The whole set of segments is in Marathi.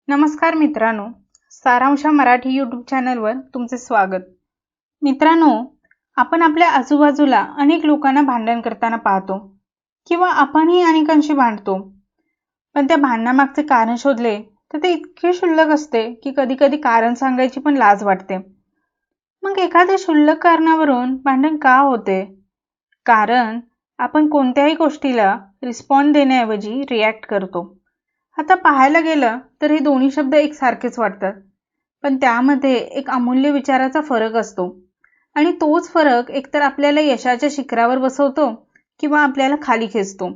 नमस्कार मित्रांनो, सारांश मराठी यूट्यूब चॅनलवर तुमचे स्वागत. मित्रांनो, आपण आपल्या आजूबाजूला अनेक लोकांना भांडण करताना पाहतो किंवा आपणही अनेकांशी भांडतो. पण त्या भांडणामागचे कारण शोधले तर ते इतके क्षुल्लक असते की कधी कधी कारण सांगायची पण लाज वाटते. मग एखाद्या क्षुल्लक कारणावरून भांडण का होते? कारण आपण कोणत्याही गोष्टीला रिस्पॉन्ड देण्याऐवजी रिॲक्ट करतो. आता पाहायला गेलं तर हे दोन्ही शब्द एकसारखेच वाटतात, पण त्यामध्ये एक अमूल्य विचाराचा फरक असतो आणि तोच फरक एकतर आपल्याला यशाच्या शिखरावर बसवतो किंवा आपल्याला खाली खेचतो.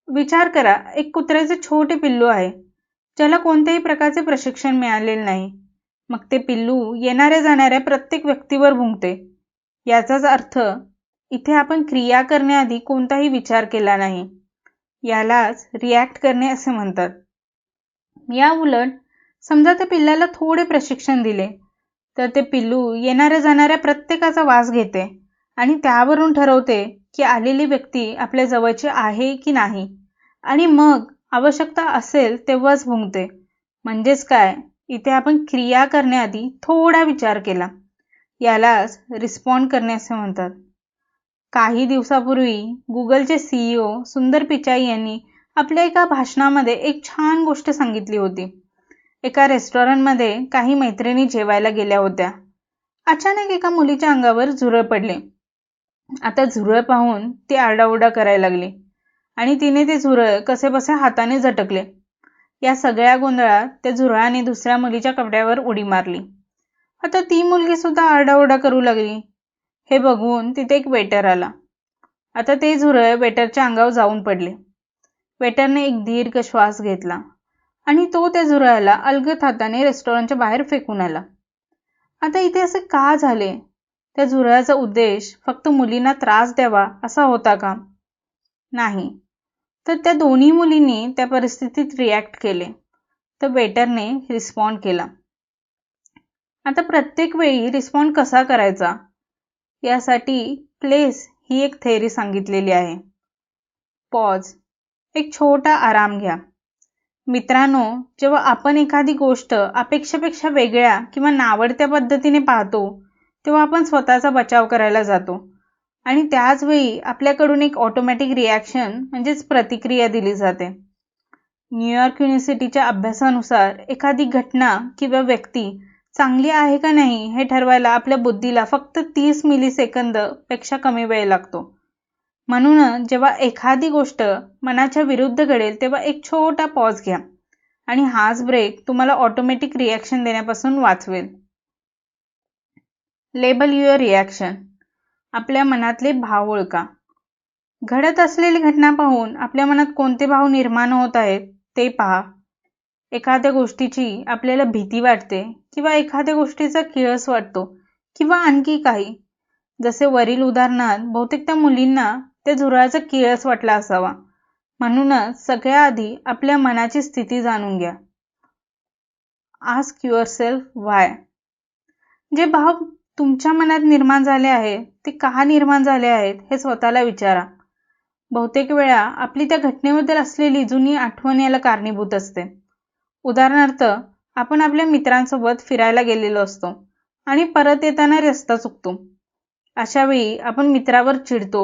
विचार करा, एक कुत्र्याचे छोटे पिल्लू आहे ज्याला कोणत्याही प्रकारचे प्रशिक्षण मिळालेले नाही. मग ते पिल्लू येणाऱ्या जाणाऱ्या प्रत्येक व्यक्तीवर भुंकते. याचाच अर्थ इथे आपण क्रिया करण्याआधी कोणताही विचार केला नाही. यालाच रिॲक्ट करणे असे म्हणतात. या उलट समजा त्या पिल्लाला थोडे प्रशिक्षण दिले तर ते पिल्लू येणाऱ्या जाणाऱ्या प्रत्येकाचा वास घेते आणि त्यावरून ठरवते की आलेली व्यक्ती आपल्या जवळची आहे की नाही, आणि मग आवश्यकता असेल तेव्हाच भुंकते. म्हणजेच काय, इथे आपण क्रिया करण्याआधी थोडा विचार केला. यालाच रिस्पॉन्ड करणे असे म्हणतात. काही दिवसापूर्वी गुगलचे CEO सुंदर पिचाई यांनी आपल्या एका भाषणामध्ये एक छान गोष्ट सांगितली होती. एका रेस्टॉरंटमध्ये काही मैत्रिणी जेवायला गेल्या होत्या. अचानक एका मुलीच्या अंगावर झुरळ पडले. आता झुरळ पाहून ती आरडाओरडा करायला लागली आणि तिने ते झुरळ कसेबसे हाताने झटकले. या सगळ्या गोंधळात त्या झुरळाने दुसऱ्या मुलीच्या कपड्यावर उडी मारली. आता ती मुलगी सुद्धा आरडाओरडा करू लागली. हे बघून तिथे एक वेटर आला. आता ते झुरळ वेटरच्या अंगावर जाऊन पडले. वेटरने एक दीर्घ श्वास घेतला आणि तो त्या झुरळाला अलगद हाताने रेस्टॉरंटच्या बाहेर फेकून आला. आता इथे असे का झाले? त्या झुरळाचा उद्देश फक्त मुलींना त्रास द्यावा असा होता का? नाही. तर त्या दोन्ही मुलींनी त्या परिस्थितीत रिॲक्ट केले, तर वेटरने रिस्पॉन्ड केला. आता प्रत्येक वेळी रिस्पॉन्ड कसा करायचा यासाठी प्लेस ही एक थेअरी सांगितलेली आहे. पॉज, एक छोटा आराम घ्या. मित्रांनो, जेव्हा आपण एखादी गोष्ट अपेक्षेपेक्षा वेगळ्या किंवा नावडत्या पद्धतीने पाहतो तेव्हा आपण स्वतःचा बचाव करायला जातो आणि त्याच वेळी आपल्याकडून एक ऑटोमॅटिक रिॲक्शन म्हणजेच प्रतिक्रिया दिली जाते. न्यूयॉर्क युनिव्हर्सिटीच्या अभ्यासानुसार एखादी घटना किंवा व्यक्ती चांगली आहे का नाही हे ठरवायला आपल्या बुद्धीला फक्त 30 मिलीसेकंद पेक्षा कमी वेळ लागतो. म्हणूनच जेव्हा एखादी गोष्ट मनाच्या विरुद्ध घडेल तेव्हा एक छोटा पॉज घ्या आणि हाच ब्रेक तुम्हाला ऑटोमॅटिक रिॲक्शन देण्यापासून वाचवेल. Label your reaction. आपल्या मनातले भाव ओळखा. घडत असलेली घटना पाहून आपल्या मनात कोणते भाव निर्माण होत आहेत ते पहा. एखाद्या गोष्टीची आपल्याला भीती वाटते किंवा एखाद्या गोष्टीचा किळस वाटतो किंवा आणखी काही. जसे वरील उदाहरणात बहुतेक त्या मुलींना त्या झुरळाचा किळस वाटला असावा. म्हणूनच सगळ्या आधी आपल्या मनाची स्थिती जाणून घ्या. आस्क युअरसेल्फ व्हाय. जे भाव तुमच्या मनात निर्माण झाले आहेत ते का निर्माण झाले आहेत हे स्वतःला विचारा. बहुतेक वेळा आपली त्या घटनेबद्दल असलेली जुनी आठवण याला कारणीभूत असते. उदाहरणार्थ, आपण आपल्या मित्रांसोबत फिरायला गेलेलो असतो आणि परत येताना रस्ता चुकतो. अशा वेळी आपण मित्रावर चिडतो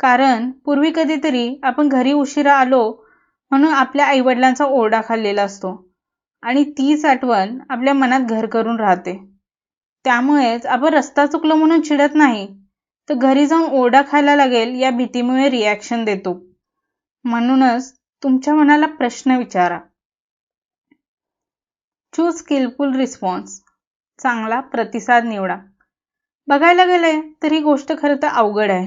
कारण पूर्वी कधीतरी आपण घरी उशिरा आलो म्हणून आपल्या आईवडिलांचा ओरडा खाल्लेला असतो आणि तीच आठवण आपल्या मनात घर करून राहते. त्यामुळेच आपण रस्ता चुकलो म्हणून चिडत नाही, तर घरी जाऊन ओरडा खायला लागेल या भीतीमुळे रिॲक्शन देतो. म्हणूनच तुमच्या मनाला प्रश्न विचारा. Choose skilful response. चांगला प्रतिसाद निवडा. बघायला गेले तर ही गोष्ट खरं तर अवघड आहे,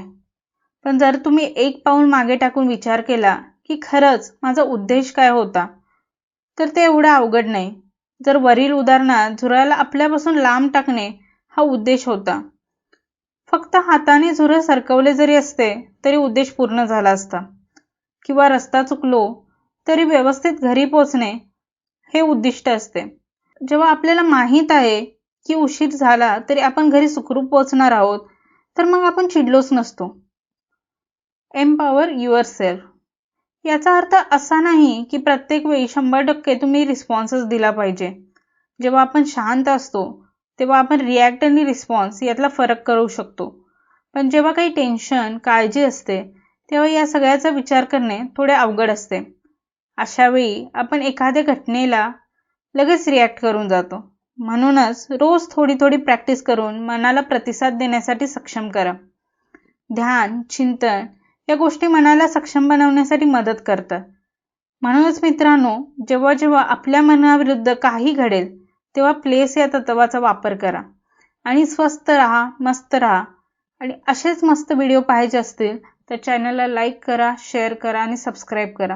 पण जर तुम्ही एक पाऊल मागे टाकून विचार केला की खरंच माझा उद्देश काय होता, तर ते एवढं अवघड नाही. जर वरील उदाहरणात झुरळाला आपल्यापासून लांब टाकणे हा उद्देश होता, फक्त हाताने झुरळ सरकवले जरी असते तरी उद्देश पूर्ण झाला असता. किंवा रस्ता चुकलो तरी व्यवस्थित घरी पोहोचणे हे उद्दिष्ट असते. जेव्हा आपल्याला माहीत आहे की उशीर झाला तरी आपण घरी सुखरूप पोहोचणार आहोत, तर मग आपण चिडलोच नसतो. Empower yourself. याचा अर्थ असा नाही की प्रत्येक वेळी 100% तुम्ही रिस्पॉन्सच दिला पाहिजे. जेव्हा आपण शांत असतो तेव्हा आपण रिॲक्ट आणि रिस्पॉन्स यातला फरक करू शकतो. पण जेव्हा काही टेन्शन, काळजी असते तेव्हा या सगळ्याचा विचार करणे थोडे अवघड असते. अशा वेळी आपण एखाद्या घटनेला लगेच रिॲक्ट करून जातो. म्हणूनच रोज थोडी थोडी प्रॅक्टिस करून मनाला प्रतिसाद देण्यासाठी सक्षम करा. ध्यान, चिंतन या गोष्टी मनाला सक्षम बनवण्यासाठी मदत करतात. म्हणूनच मित्रांनो, जेव्हा जेव्हा आपल्या मनाविरुद्ध काही घडेल तेव्हा प्लेस या तत्वाचा वापर करा आणि स्वस्थ राहा, मस्त राहा. आणि असेच मस्त व्हिडिओ पाहायचे असतील तर चॅनलला लाईक करा, शेअर करा आणि सबस्क्राईब करा.